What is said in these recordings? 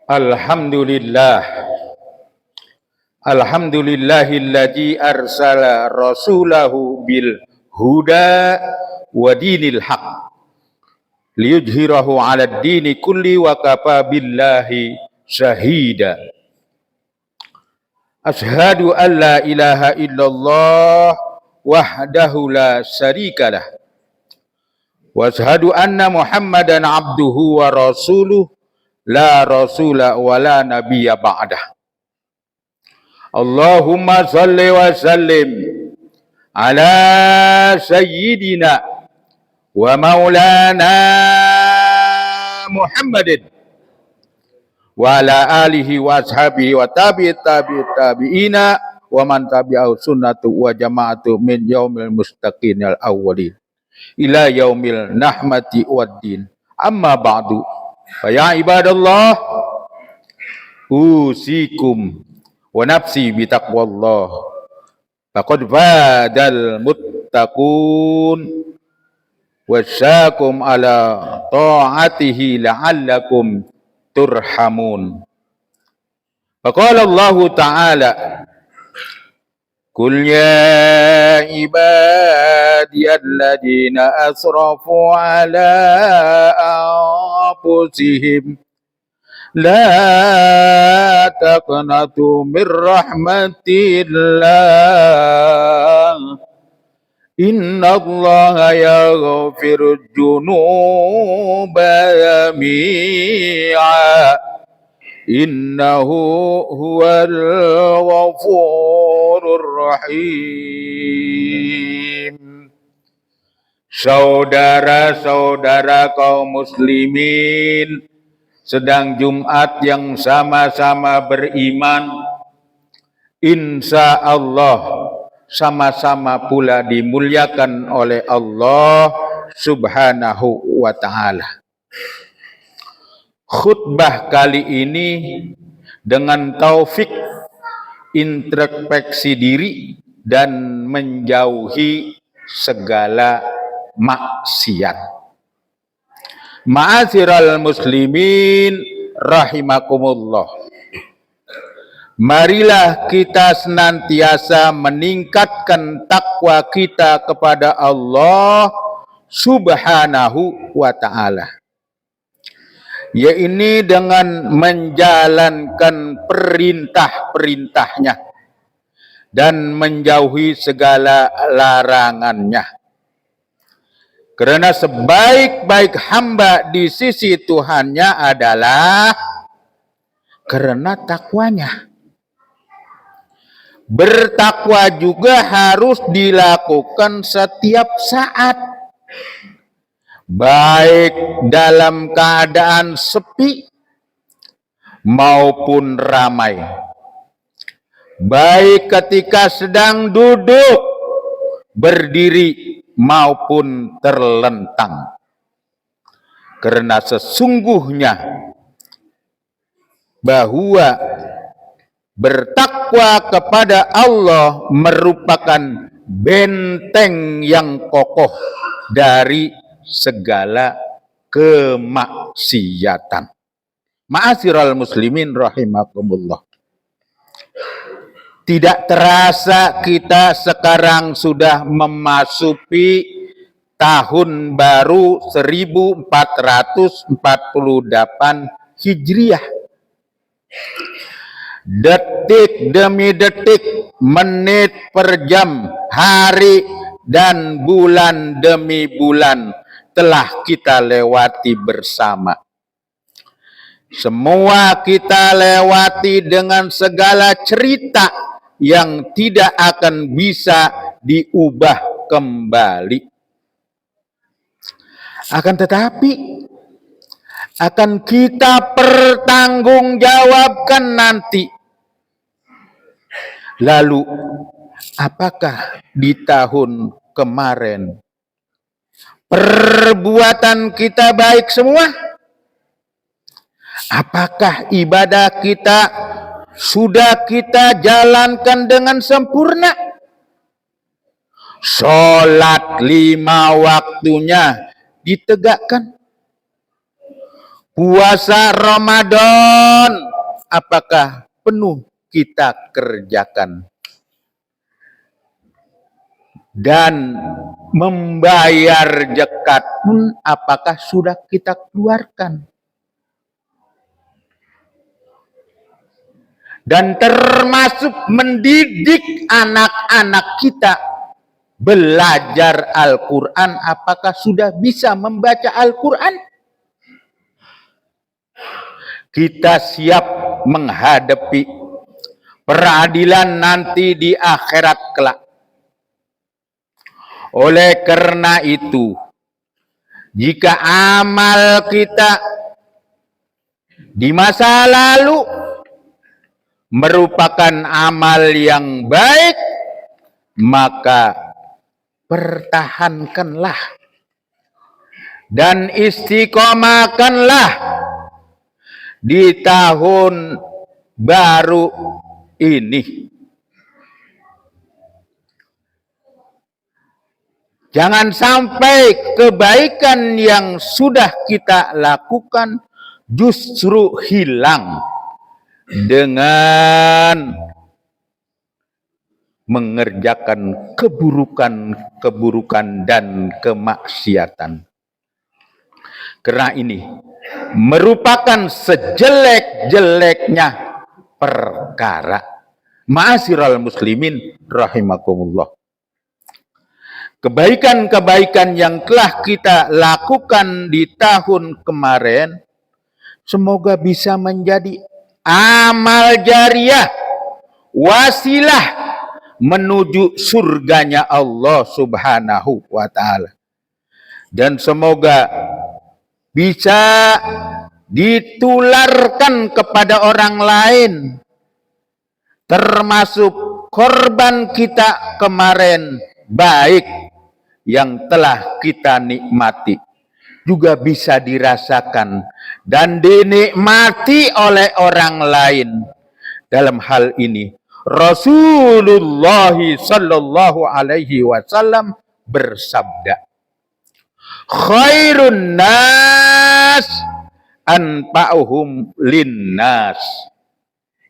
Alhamdulillah. Alhamdulillahilladzi arsala rasulahu bil huda wa dinil haq liyudhhirahu 'alad dini kulli wa kafa billahi syahida. Asyhadu an la ilaha illallah wahdahu la syarikalah wa asyhadu anna Muhammadan abduhu wa rasuluh la rasula wa la nabiyya ba'dah. Allahumma salli wa sallim ala sayyidina wa maulana Muhammadin wa ala alihi wa ashabihi wa tabi'ina wa man tabi'ahu sunnatu wa jama'atu min yaumil mustaqinil awwalin ila yaumil nahmati waddin. Amma ba'du, fa ya ibadallah, usikum wa nafsi bitaqwallah, faqad fadal muttaqun wasyakum ala ta'atihi la'allakum turhamun. Faqala Allah Ta'ala, Qul ya ibadiyalladzina asrafu ala anfusihim la taqnatu min rahmatillah innallaha yaghfirud dzunuba jami'a innahu huwal ghafurur rahim. Saudara-saudara kaum muslimin, sedang Jumat yang sama-sama beriman, insya Allah sama-sama pula dimuliakan oleh Allah Subhanahu wa ta'ala. Khutbah kali ini dengan taufik introspeksi diri dan menjauhi segala maksiat. Ma'asyiral muslimin rahimakumullah. Marilah kita senantiasa meningkatkan takwa kita kepada Allah Subhanahu wa ta'ala, yaitu dengan menjalankan perintah-perintahnya dan menjauhi segala larangannya. Karena sebaik-baik hamba di sisi Tuhannya adalah karena takwanya. Bertakwa juga harus dilakukan setiap saat, baik dalam keadaan sepi maupun ramai, baik ketika sedang duduk, berdiri maupun terlentang. Karena sesungguhnya bahwa bertakwa kepada Allah merupakan benteng yang kokoh dari segala kemaksiatan. Ma'asyiral muslimin rahimakumullah. Tidak terasa kita sekarang sudah memasuki tahun baru 1448 Hijriah. Detik demi detik, menit per jam, hari dan bulan demi bulan telah kita lewati bersama. Semua kita lewati dengan segala cerita yang tidak akan bisa diubah kembali. Akan tetapi akan kita pertanggungjawabkan nanti. Lalu, apakah di tahun kemarin perbuatan kita baik semua? Apakah ibadah kita sudah kita jalankan dengan sempurna? Sholat 5 waktunya ditegakkan. Puasa Ramadan, apakah penuh kita kerjakan? Dan membayar zakat pun apakah sudah kita keluarkan? Dan termasuk mendidik anak-anak kita belajar Al-Quran, apakah sudah bisa membaca Al-Quran? Kita siap menghadapi peradilan nanti di akhirat kelak. Oleh karena itu, jika amal kita di masa lalu merupakan amal yang baik, maka pertahankanlah dan istiqomahkanlah di tahun baru ini. Jangan sampai kebaikan yang sudah kita lakukan justru hilang dengan mengerjakan keburukan dan kemaksiatan. Karena ini merupakan sejelek-jeleknya perkara. Ma'asyiral muslimin rahimakumullah. Kebaikan-kebaikan yang telah kita lakukan di tahun kemarin semoga bisa menjadi amal jariah, wasilah menuju surganya Allah Subhanahu wa ta'ala. Dan semoga bisa ditularkan kepada orang lain, termasuk korban kita kemarin baik yang telah kita nikmati juga bisa dirasakan dan dinikmati oleh orang lain. Dalam hal ini Rasulullah sallallahu alaihi wasallam bersabda, khairun nas anfa'uhum linnas,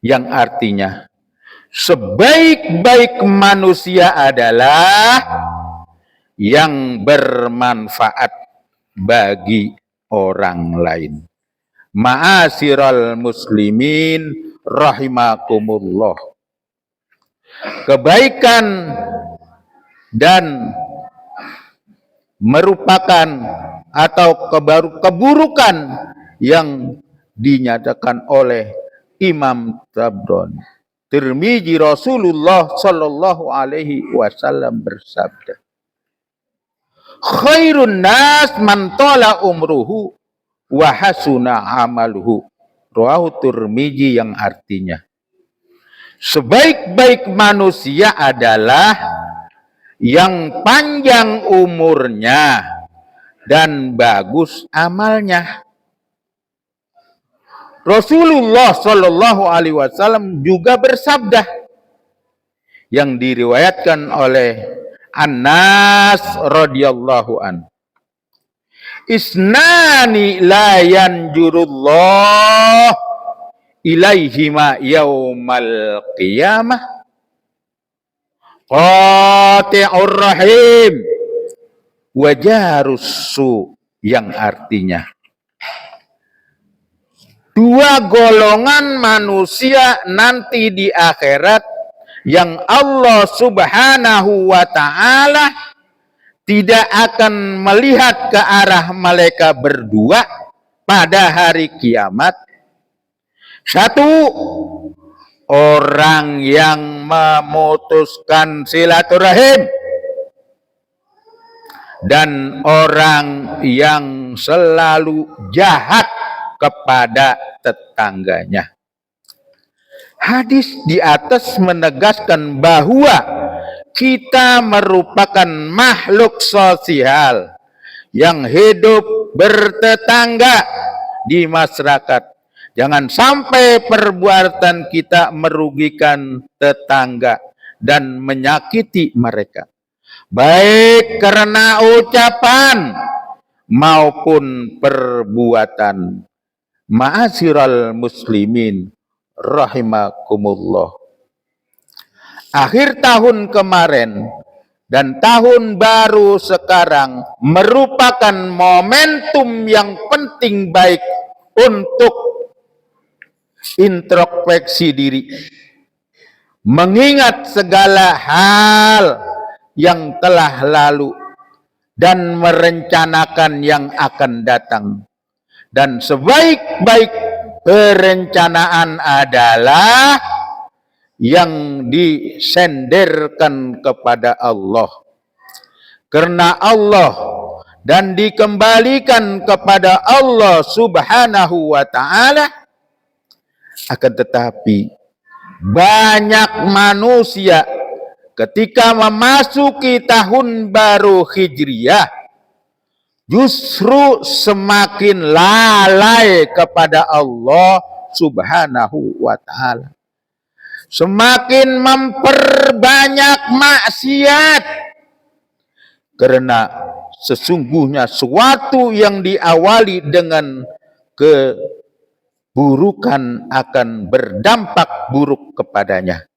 yang artinya sebaik-baik manusia adalah yang bermanfaat bagi orang lain. Ma'asyiral muslimin rahimakumullah. Kebaikan dan merupakan atau keburukan yang dinyatakan oleh Imam Tabrani. Tirmizi, Rasulullah sallallahu alaihi wasallam bersabda, khairun nas man tala umruhu wa hasuna amaluhu. Rawahu Tirmizi, yang artinya sebaik-baik manusia adalah yang panjang umurnya dan bagus amalnya. Rasulullah sallallahu alaihi wasallam juga bersabda yang diriwayatkan oleh Anas radhiyallahu an, isnani la yanjurullah ilaihima yaumal qiyamah, qati'ur rahim wa jarus su, yang artinya dua golongan manusia nanti di akhirat yang Allah Subhanahu wa ta'ala tidak akan melihat ke arah mereka berdua pada hari kiamat. Satu, orang yang memutuskan silaturahim, dan orang yang selalu jahat kepada tetangganya. Hadis di atas menegaskan bahwa kita merupakan makhluk sosial yang hidup bertetangga di masyarakat. Jangan sampai perbuatan kita merugikan tetangga dan menyakiti mereka, baik karena ucapan maupun perbuatan. Ma'asyiral muslimin rahimakumullah. Akhir tahun kemarin dan tahun baru sekarang merupakan momentum yang penting baik untuk introspeksi diri, mengingat segala hal yang telah lalu dan merencanakan yang akan datang. Dan sebaik-baik perencanaan adalah yang disenderkan kepada Allah. Karena Allah dan dikembalikan kepada Allah Subhanahu wa ta'ala. Akan tetapi banyak manusia ketika memasuki tahun baru Hijriah justru semakin lalai kepada Allah Subhanahu wa ta'ala. Semakin memperbanyak maksiat. Karena sesungguhnya sesuatu yang diawali dengan keburukan akan berdampak buruk kepadanya.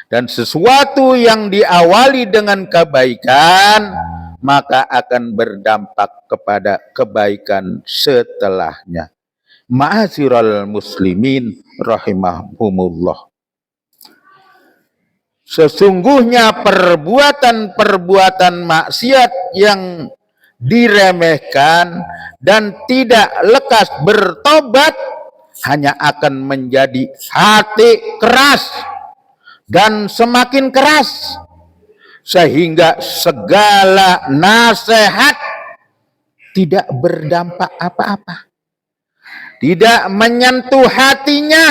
Dan sesuatu yang diawali dengan kebaikan maka akan berdampak kepada kebaikan setelahnya. Ma'asyiral muslimin rahimahumullah. Sesungguhnya perbuatan-perbuatan maksiat yang diremehkan dan tidak lekas bertobat hanya akan menjadi hati keras dan semakin keras, sehingga segala nasihat tidak berdampak apa-apa, tidak menyentuh hatinya,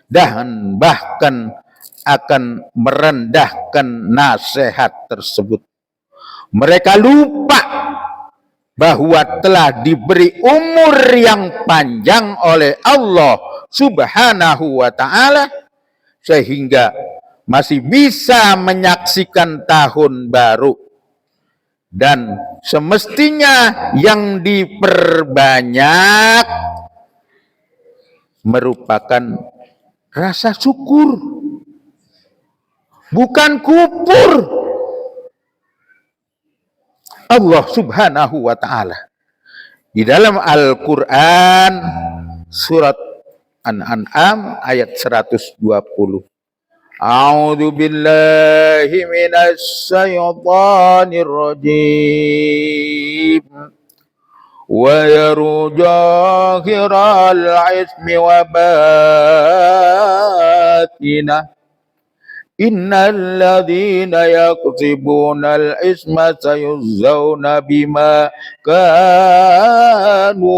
dan bahkan akan merendahkan nasihat tersebut. Mereka lupa bahwa telah diberi umur yang panjang oleh Allah Subhanahu wa ta'ala, sehingga masih bisa menyaksikan tahun baru. Dan semestinya yang diperbanyak merupakan rasa syukur, bukan kufur. Allah Subhanahu wa ta'ala di dalam Al-Quran surat An-An'am ayat 120. A'udzu billahi minasy syaithanir rajim. Wa yarjahiral ismi wa batinah. Innal ladzina yaksibunal isma sayujzauna bima kanu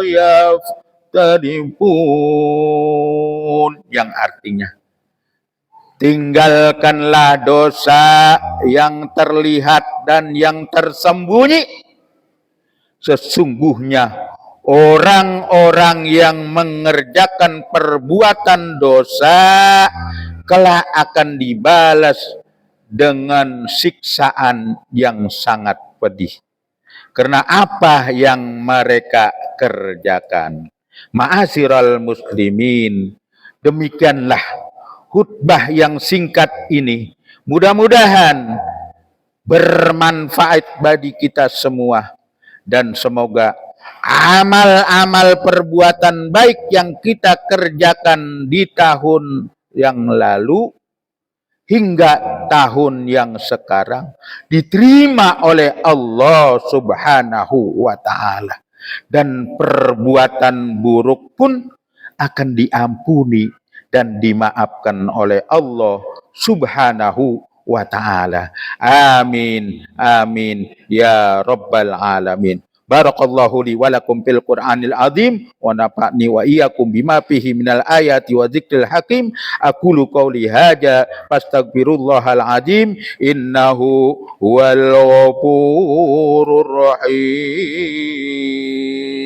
yaftarifun. Yang artinya, tinggalkanlah dosa yang terlihat dan yang tersembunyi. Sesungguhnya orang-orang yang mengerjakan perbuatan dosa kelak akan dibalas dengan siksaan yang sangat pedih. Karena apa yang mereka kerjakan. Ma'asyiral muslimin, demikianlah khutbah yang singkat ini. Mudah-mudahan bermanfaat bagi kita semua. Dan semoga amal-amal perbuatan baik yang kita kerjakan di tahun yang lalu hingga tahun yang sekarang diterima oleh Allah Subhanahu wa ta'ala, dan perbuatan buruk pun akan diampuni dan dimaafkan oleh Allah Subhanahu wa ta'ala. Amin amin ya rabbal alamin. Barakallahu li wa lakum fil Qur'anil azim wa nafa'ni wa iyyakum bima fihi minal ayati wa dzikril hakim. Aqulu qouli hadza fastaghfirullahal azim innahu huwal ghafurur rahim.